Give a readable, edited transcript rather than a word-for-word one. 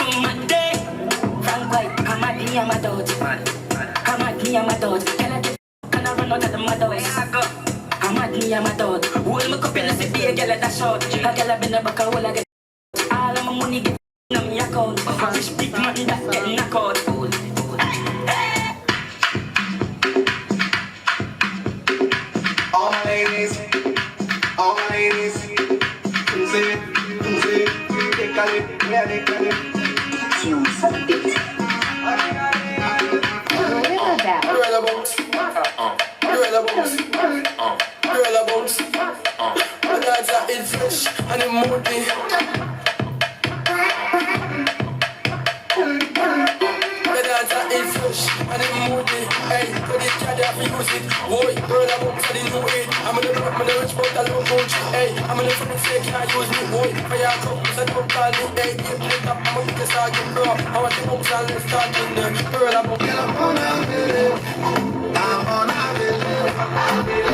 I'm a day. Frank White, I'm a me, I'm a dog. I'm a me, I'm a dog. Can I get can I run out of the mother? I'm a me, I'm a dog. Hold my cup in the city, girl at that short. A girl I've been a buck, I get all of my money get on my account. Rich big money that get knocked out. All my ladies, Tuesday, they got it, yeah, they got it. Girl a bounce, my dogs are in fresh and in moody. My dogs are in fresh and in moody. Hey, put it carry off use it. Boy, girl a bounce for the new age. I'm in the rich but I love country. Hey, I'm in the front say can't use me. Boy, for your cup, so don't call me. Hey, you play up, I'm a big star, get bro. I want the bounce and let's start in there. Girl a bounce. I wanna feel it.